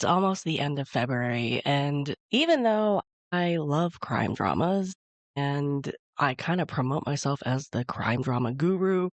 It's almost the end of February, and even though I love crime dramas and I kind of promote myself as the crime drama guru,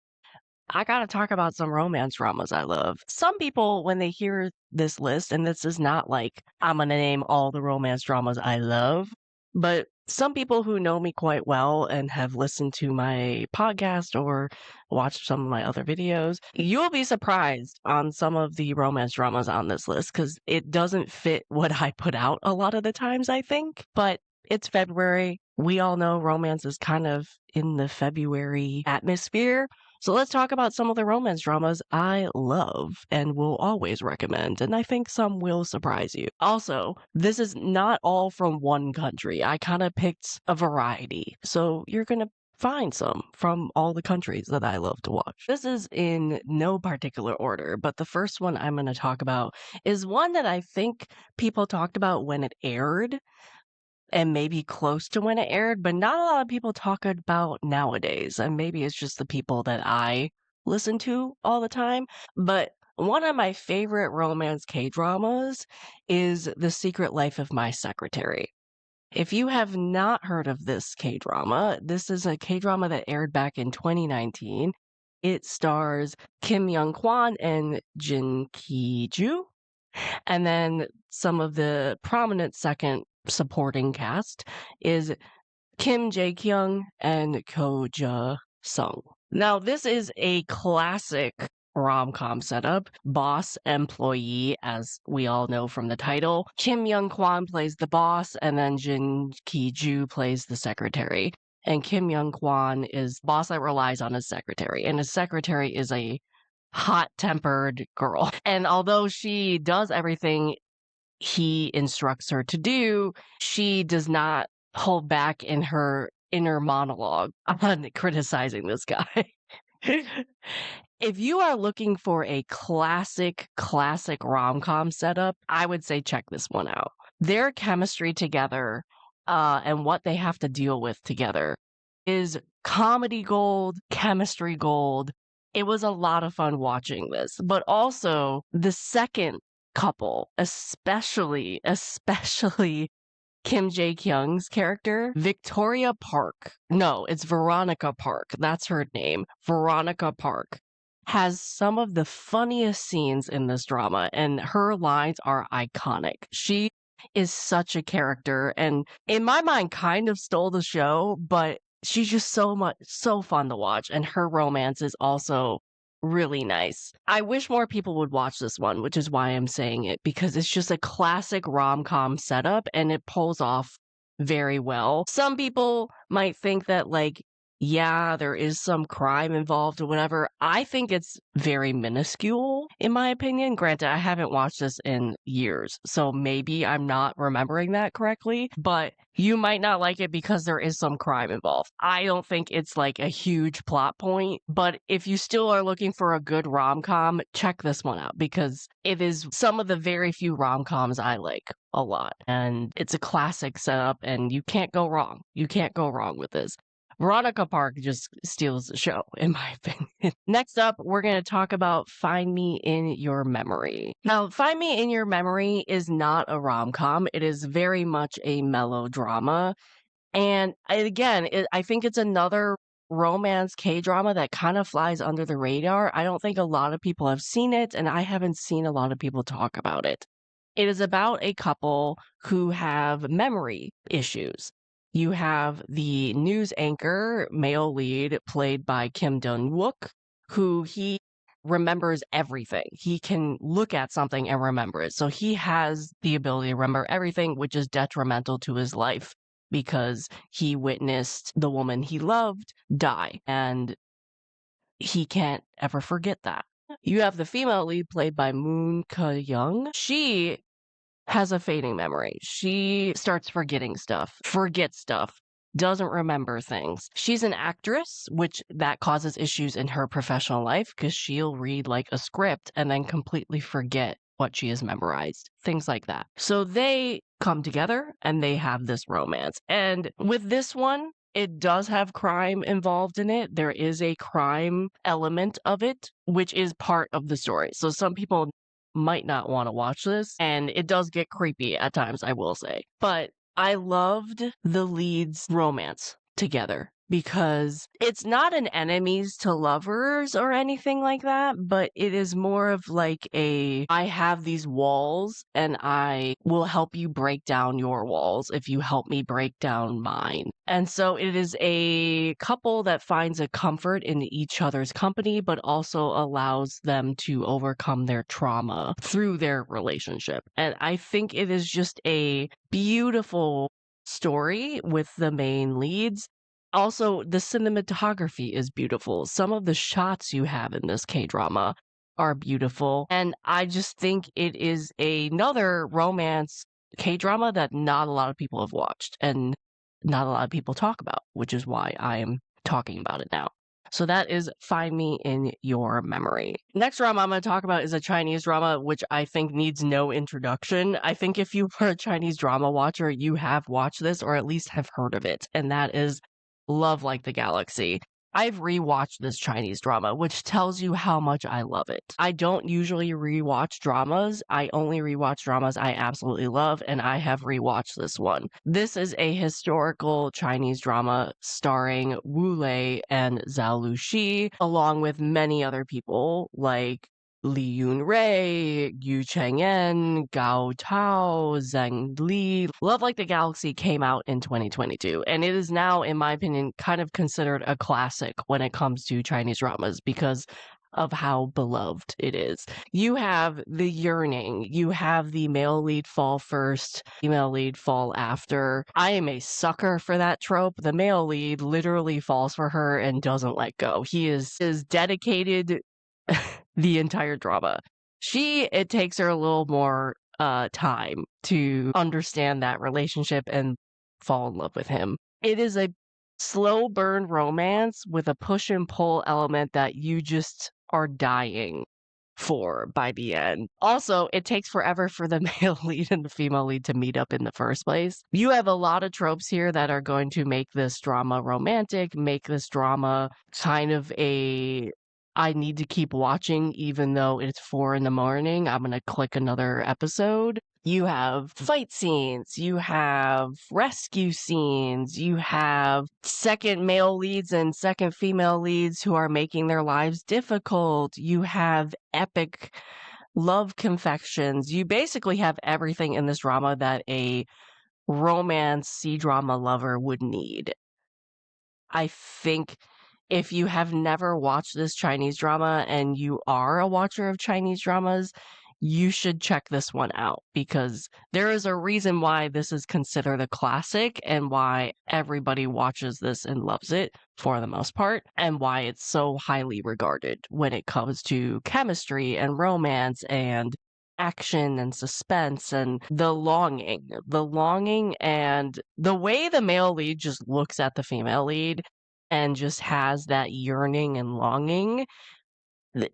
I gotta talk about some romance dramas I love. Some people, when they hear this list, and this is not like I'm gonna name all the romance dramas I love, but some people who know me quite well and have listened to my podcast or watched some of my other videos, you'll be surprised on some of the romance dramas on this list because it doesn't fit what I put out a lot of the times, I think. But it's February. We all know romance is kind of in the February atmosphere. So let's talk about some of the romance dramas I love and will always recommend, and I think some will surprise you. Also, this is not all from one country. I kind of picked a variety, so you're going to find some from all the countries that I love to watch. This is in no particular order, but the first one I'm going to talk about is one that I think people talked about when it aired and maybe close to when it aired, but not a lot of people talk about nowadays. And maybe it's just the people that I listen to all the time. But one of my favorite romance K dramas is The Secret Life of My Secretary. If you have not heard of this K drama, this is a K drama that aired back in 2019. It stars Kim Young Kwan and Jin Ki Ju. And then some of the prominent second supporting cast is Kim Jae Kyung and Ko Ja Sung. Now, this is a classic rom-com setup. Boss employee, as we all know from the title. Kim Young Kwan plays the boss, and then Jin Ki Ju plays the secretary. And Kim Young Kwan is boss that relies on his secretary, and his secretary is a hot-tempered girl. And although she does everything he instructs her to do, she does not hold back in her inner monologue on criticizing this guy. If you are looking for a classic rom-com setup, I would say check this one out. Their chemistry together, and what they have to deal with together is comedy gold, chemistry gold. It was a lot of fun watching this, but also the second couple, especially Kim Jae Kyung's character, Victoria Park. No, it's Veronica Park. That's her name. Veronica Park has some of the funniest scenes in this drama, and her lines are iconic. She is such a character, and in my mind, kind of stole the show, but she's just so fun to watch, and her romance is also really nice. I wish more people would watch this one, which is why I'm saying it, because it's just a classic rom-com setup and it pulls off very well. Some people might think that, like, yeah, there is some crime involved or whatever. I think it's very minuscule, in my opinion. Granted, I haven't watched this in years, so maybe I'm not remembering that correctly, but you might not like it because there is some crime involved. I don't think it's like a huge plot point, but if you still are looking for a good rom-com, check this one out because it is some of the very few rom-coms I like a lot. And it's a classic setup and you can't go wrong. You can't go wrong with this. Veronica Park just steals the show, in my opinion. Next up, we're going to talk about Find Me in Your Memory. Now, Find Me in Your Memory is not a rom-com. It is very much a melodrama. And again, I think it's another romance K-drama that kind of flies under the radar. I don't think a lot of people have seen it, and I haven't seen a lot of people talk about it. It is about a couple who have memory issues. You have the news anchor, male lead, played by Kim Dun-wook, who he remembers everything. He can look at something and remember it. So he has the ability to remember everything, which is detrimental to his life because he witnessed the woman he loved die, and he can't ever forget that. You have the female lead, played by Moon Ka-young. She has a fading memory. She starts forgetting stuff, forgets stuff, doesn't remember things. She's an actress, which that causes issues in her professional life because she'll read like a script and then completely forget what she has memorized, things like that. So they come together and they have this romance. And with this one, it does have crime involved in it. There is a crime element of it, which is part of the story. So some people might not want to watch this, and it does get creepy at times, I will say. But I loved the leads' romance together because it's not an enemies to lovers or anything like that, but it is more of like I have these walls and I will help you break down your walls if you help me break down mine. And so it is a couple that finds a comfort in each other's company, but also allows them to overcome their trauma through their relationship. And I think it is just a beautiful story with the main leads. Also, the cinematography is beautiful. Some of the shots you have in this K-drama are beautiful. And I just think it is another romance K-drama that not a lot of people have watched and not a lot of people talk about, which is why I am talking about it now. So that is Find Me in Your Memory. Next drama I'm going to talk about is a Chinese drama, which I think needs no introduction. I think if you were a Chinese drama watcher, you have watched this or at least have heard of it, and that is Love Like the Galaxy. I've rewatched this Chinese drama, which tells you how much I love it. I don't usually rewatch dramas. I only rewatch dramas I absolutely love, and I have rewatched this one. This is a historical Chinese drama starring Wu Lei and Zhao Lushi, along with many other people like Li Yunrei, Yu Chang'en, Gao Tao, Zheng Li. Love Like the Galaxy came out in 2022, and it is now, in my opinion, kind of considered a classic when it comes to Chinese dramas because of how beloved it is. You have the yearning, you have the male lead fall first, female lead fall after. I am a sucker for that trope. The male lead literally falls for her and doesn't let go. He is dedicated the entire drama. It takes her a little more time to understand that relationship and fall in love with him. It is a slow burn romance with a push and pull element that you just are dying for by the end. Also, it takes forever for the male lead and the female lead to meet up in the first place. You have a lot of tropes here that are going to make this drama romantic, make this drama kind of I need to keep watching even though it's 4 in the morning. I'm going to click another episode. You have fight scenes, you have rescue scenes, you have second male leads and second female leads who are making their lives difficult. You have epic love confections. You basically have everything in this drama that a romance C-drama lover would need. I think if you have never watched this Chinese drama and you are a watcher of Chinese dramas, you should check this one out because there is a reason why this is considered a classic and why everybody watches this and loves it for the most part, and why it's so highly regarded when it comes to chemistry and romance and action and suspense and the longing and the way the male lead just looks at the female lead and just has that yearning and longing that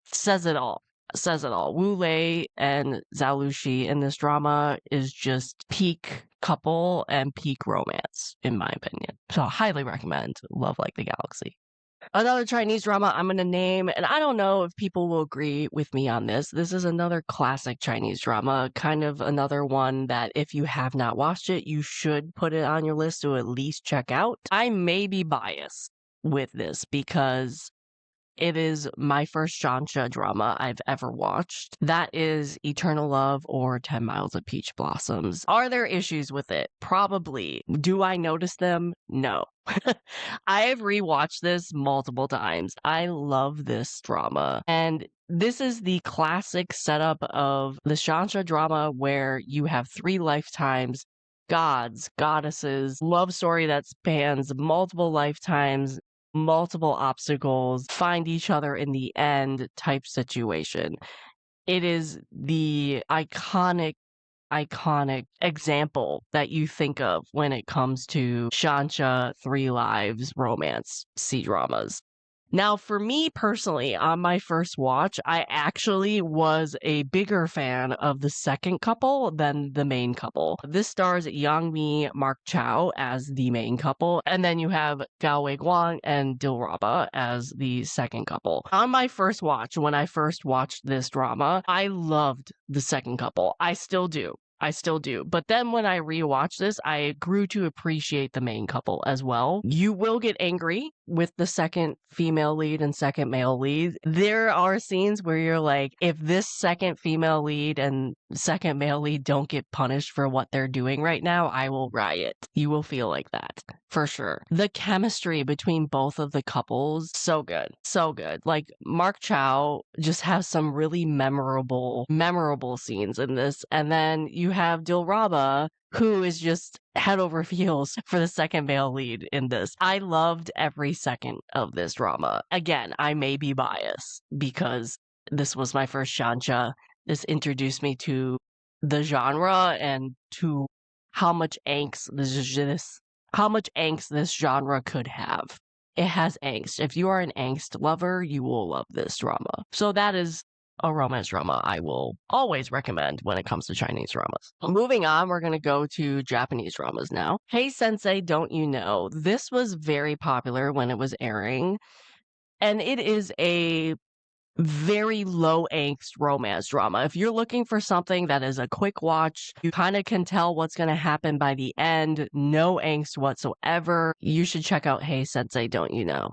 says it all. Says it all. Wu Lei and Zhao Lushi in this drama is just peak couple and peak romance, in my opinion. So I highly recommend Love Like the Galaxy. Another Chinese drama I'm going to name, and I don't know if people will agree with me on this. This is another classic Chinese drama, kind of another one that if you have not watched it, you should put it on your list to at least check out. I may be biased with this because it is my first genre drama I've ever watched. That is Eternal Love or 10 Miles of Peach Blossoms. Are there issues with it? Probably. Do I notice them? No. I have rewatched this multiple times. I love this drama. And this is the classic setup of the genre drama where you have 3 lifetimes, gods, goddesses, love story that spans multiple lifetimes, multiple obstacles, find each other in the end type situation. It is the iconic example that you think of when it comes to Shansha 3 Lives romance C-dramas. Now, for me personally, on my first watch, I actually was a bigger fan of the second couple than the main couple. This stars Yang Mi, Mark Chow as the main couple, and then you have Gao Wei Guang and Dilraba as the second couple. On my first watch, when I first watched this drama, I loved the second couple. I still do. I still do. But then when I rewatched this, I grew to appreciate the main couple as well. You will get angry with the second female lead and second male lead. There are scenes where you're like, if this second female lead and second male lead don't get punished for what they're doing right now, I will riot. You will feel like that. For sure. The chemistry between both of the couples, so good. So good. Like, Mark Chow just has some really memorable scenes in this. And then you have Dilraba, who is just head over heels for the second male lead in this. I loved every second of this drama. Again, I may be biased because this was my first Shansha. This introduced me to the genre and to how much angst this genre could have. It has angst. If you are an angst lover, you will love this drama. So that is a romance drama I will always recommend when it comes to Chinese dramas. Moving on, we're going to go to Japanese dramas now. Hey Sensei, Don't You Know? This was very popular when it was airing, and it is a very low angst romance drama. If you're looking for something that is a quick watch, you kind of can tell what's going to happen by the end, no angst whatsoever, you should check out Hey Sensei, Don't You Know?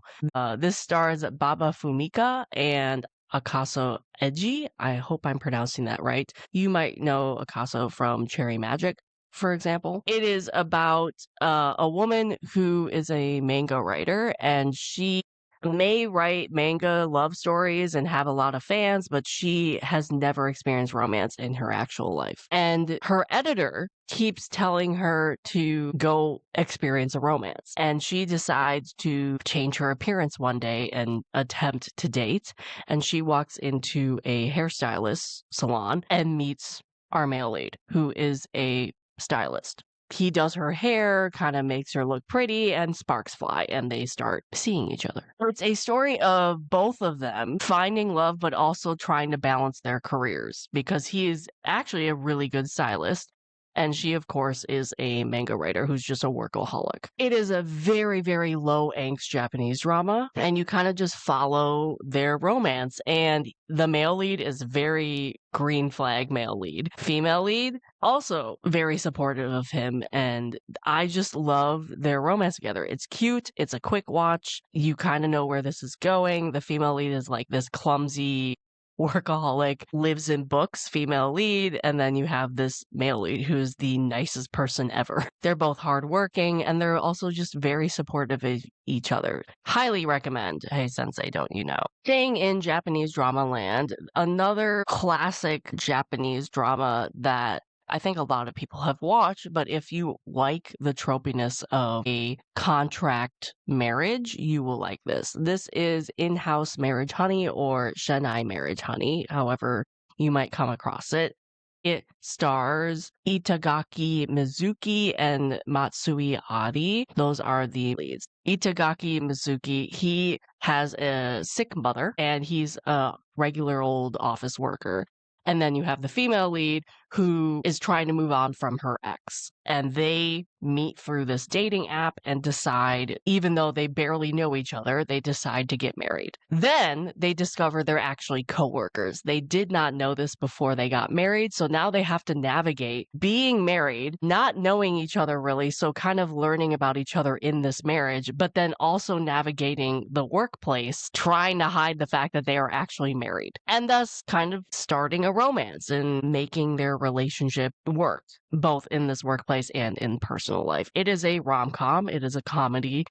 This stars Baba Fumika and Akaso Eiji. I hope I'm pronouncing that right. You might know Akaso from Cherry Magic, for example. It is about a woman who is a manga writer, and she may write manga love stories and have a lot of fans, but she has never experienced romance in her actual life. And her editor keeps telling her to go experience a romance. And she decides to change her appearance one day and attempt to date. And she walks into a hairstylist salon and meets our male lead, who is a stylist. He does her hair, kind of makes her look pretty, and sparks fly, and they start seeing each other. It's a story of both of them finding love, but also trying to balance their careers, because he is actually a really good stylist, and she, of course, is a manga writer who's just a workaholic. It is a very, very low angst Japanese drama, and you kind of just follow their romance. And the male lead is very green flag male lead. Female lead, also very supportive of him, and I just love their romance together. It's cute, it's a quick watch, you kind of know where this is going. The female lead is like this clumsy workaholic, lives in books, female lead, and then you have this male lead who's the nicest person ever. They're both hardworking, and they're also just very supportive of each other. Highly recommend Hey Sensei, Don't You Know? Staying in Japanese drama land, another classic Japanese drama that I think a lot of people have watched, but if you like the tropiness of a contract marriage, you will like this. This is In-House Marriage Honey, or Shannai Marriage Honey, however you might come across it. It stars Itagaki Mizuki and Matsui Adi. Those are the leads. Itagaki Mizuki, he has a sick mother, and he's a regular old office worker. And then you have the female lead who is trying to move on from her ex. And they meet through this dating app and decide, even though they barely know each other, they decide to get married. Then they discover they're actually coworkers. They did not know this before they got married. So now they have to navigate being married, not knowing each other really. So kind of learning about each other in this marriage, but then also navigating the workplace, trying to hide the fact that they are actually married. And thus kind of starting a romance and making their relationship work, both in this workplace and in personal life. It is a rom-com. It is a comedy.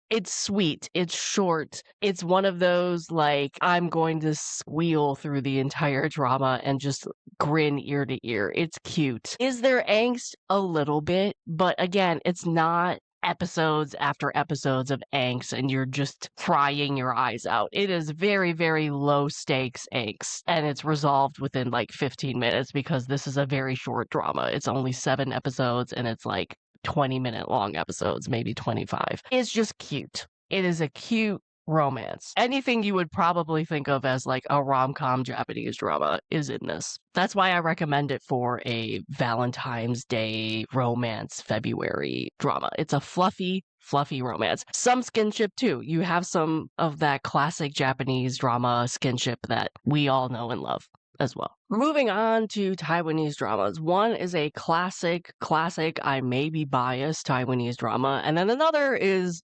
It's sweet. It's short. It's one of those, like, I'm going to squeal through the entire drama and just grin ear to ear. It's cute. Is there angst? A little bit. But again, it's not episodes after episodes of angst and you're just crying your eyes out. It is very, very low stakes angst, and it's resolved within like 15 minutes because this is a very short drama. It's only 7 episodes and it's like 20-minute long episodes, maybe 25. It's just cute. It is a cute romance. Anything you would probably think of as like a rom-com Japanese drama is in this. That's why I recommend it for a Valentine's Day romance February drama. It's a fluffy romance. Some skinship too. You have some of that classic Japanese drama skinship that we all know and love as well. Moving on to Taiwanese dramas. One is a classic, I may be biased Taiwanese drama, and then another is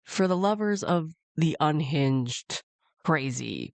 for the lovers of the unhinged, crazy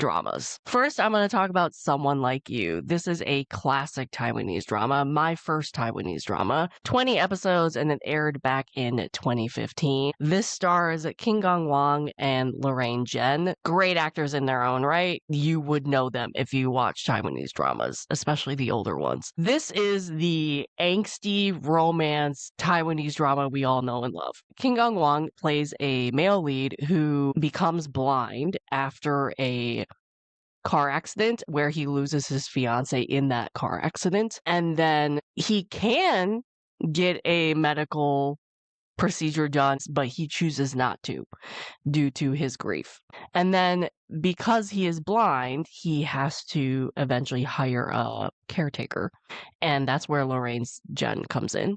dramas. First, I'm going to talk about Someone Like You. This is a classic Taiwanese drama, my first Taiwanese drama. 20 episodes and it aired back in 2015. This stars Kim Gong-won and Lorraine Jen. Great actors in their own right. You would know them if you watch Taiwanese dramas, especially the older ones. This is the angsty romance Taiwanese drama we all know and love. Kim Gong-won plays a male lead who becomes blind after a car accident where he loses his fiance in that car accident. And then he can get a medical procedure done, but he chooses not to due to his grief. And then because he is blind, he has to eventually hire a caretaker. And that's where Lorraine Jen comes in.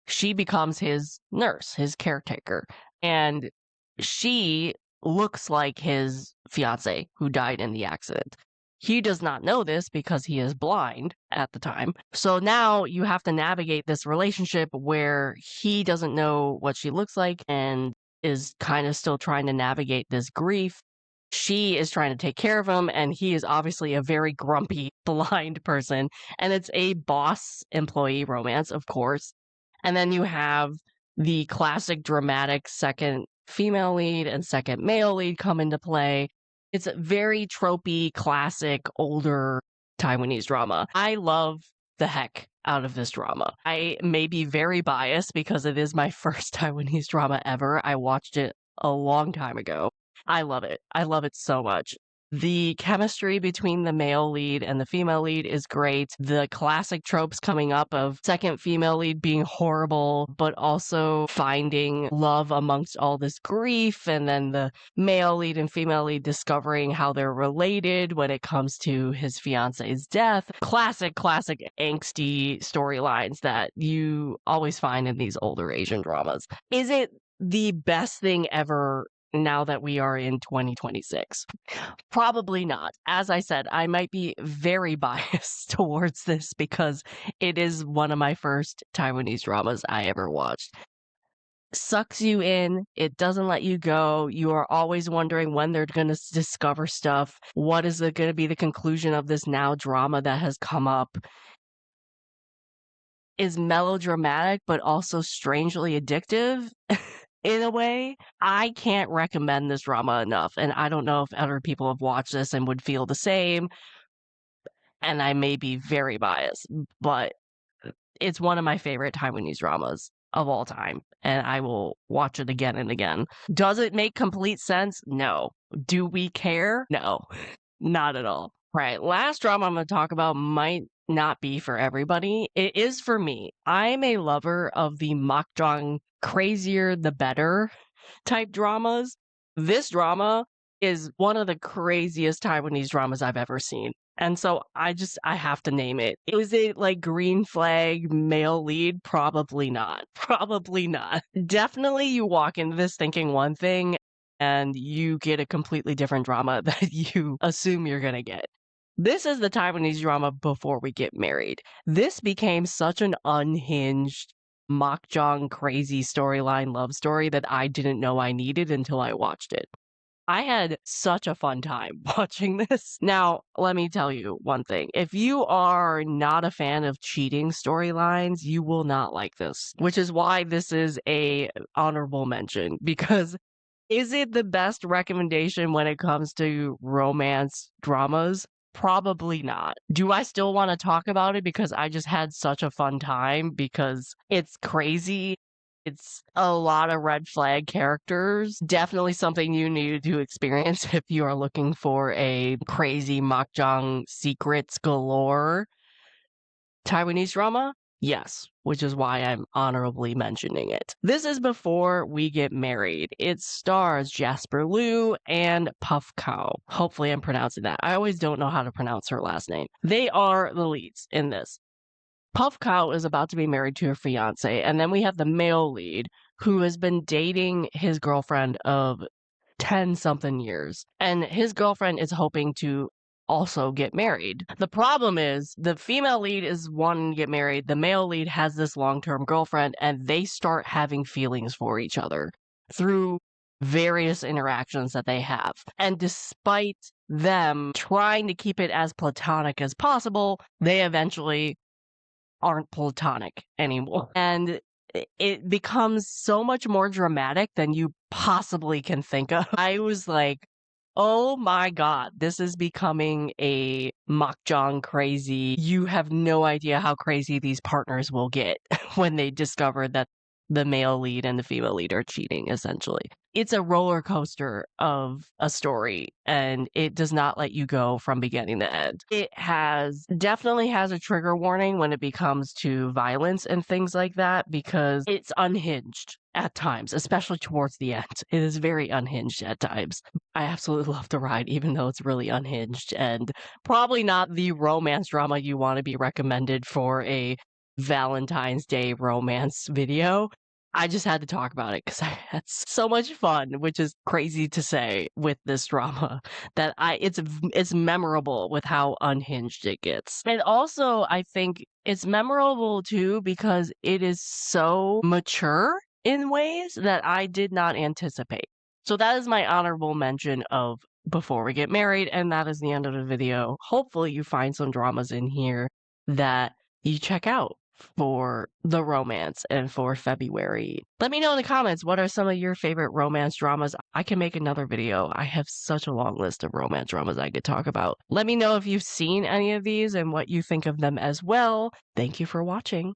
She becomes his nurse, his caretaker. And she looks like his fiance who died in the accident. He does not know this because he is blind at the time. So now you have to navigate this relationship where he doesn't know what she looks like and is kind of still trying to navigate this grief. She is trying to take care of him, and he is obviously a very grumpy, blind person. And it's a boss-employee romance, of course. And then you have the classic dramatic second female lead and second male lead come into play. It's a very tropey, classic, older Taiwanese drama. I love the heck out of this drama. I may be very biased because it is my first Taiwanese drama ever. I watched it a long time ago. I love it. I love it so much. The chemistry between the male lead and the female lead is great. The classic tropes coming up of second female lead being horrible, but also finding love amongst all this grief, and then the male lead and female lead discovering how they're related when it comes to his fiance's death. Classic angsty storylines that you always find in these older Asian dramas. Is it the best thing ever now that we are in 2026? Probably not. As I said, I might be very biased towards this because it is one of my first Taiwanese dramas I ever watched. Sucks you in. It doesn't let you go. You are always wondering when they're going to discover stuff. What is going to be the conclusion of this now drama that has come up? Is melodramatic, but also strangely addictive. In a way. I can't recommend this drama enough, and I don't know if other people have watched this and would feel the same, and I may be very biased, but it's one of my favorite Taiwanese dramas of all time, and I will watch it again and again. Does it make complete sense? No. Do we care? No. Not at all. Right, last drama I'm going to talk about might not be for everybody. It is for me. I'm a lover of the makjang crazier the better type dramas. This drama is one of the craziest Taiwanese dramas I've ever seen. And so I have to name it. Is it like green flag male lead? Probably not. Probably not. Definitely you walk into this thinking one thing and you get a completely different drama that you assume you're going to get. This is the Taiwanese drama Before We Get Married. This became such an unhinged, makjang crazy storyline love story that I didn't know I needed until I watched it. I had such a fun time watching this. Now, let me tell you one thing. If you are not a fan of cheating storylines, you will not like this, which is why this is a honorable mention, because is it the best recommendation when it comes to romance dramas? Probably not. Do I still want to talk about it because I just had such a fun time because it's crazy? It's a lot of red flag characters. Definitely something you need to experience if you are looking for a crazy makjang secrets galore Taiwanese drama. Yes, which is why I'm honorably mentioning it. This is Before We Get Married. It stars Jasper Liu and Puff Cow. Hopefully, I'm pronouncing that. I always don't know how to pronounce her last name. They are the leads in this. Puff Cow is about to be married to her fiance, and then we have the male lead who has been dating his girlfriend of 10 something years, and his girlfriend is hoping to also get married. The problem is the female lead is wanting to get married, the male lead has this long-term girlfriend, and they start having feelings for each other through various interactions that they have. And despite them trying to keep it as platonic as possible, they eventually aren't platonic anymore. And it becomes so much more dramatic than you possibly can think of. I was like, oh my God, this is becoming a makjang crazy. You have no idea how crazy these partners will get when they discover that the male lead and the female lead are cheating, essentially. It's a roller coaster of a story, and it does not let you go from beginning to end. It definitely has a trigger warning when it becomes to violence and things like that, because it's unhinged at times, especially towards the end. It is very unhinged at times. I absolutely love the ride, even though it's really unhinged and probably not the romance drama you want to be recommended for a Valentine's Day romance video. I just had to talk about it because I had so much fun, which is crazy to say with this drama, that it's memorable with how unhinged it gets. And also, I think it's memorable too because it is so mature in ways that I did not anticipate. So that is my honorable mention of Before We Get Married, and that is the end of the video. Hopefully you find some dramas in here that you check out for the romance and for February. Let me know in the comments, what are some of your favorite romance dramas? I can make another video. I have such a long list of romance dramas I could talk about. Let me know if you've seen any of these and what you think of them as well. Thank you for watching.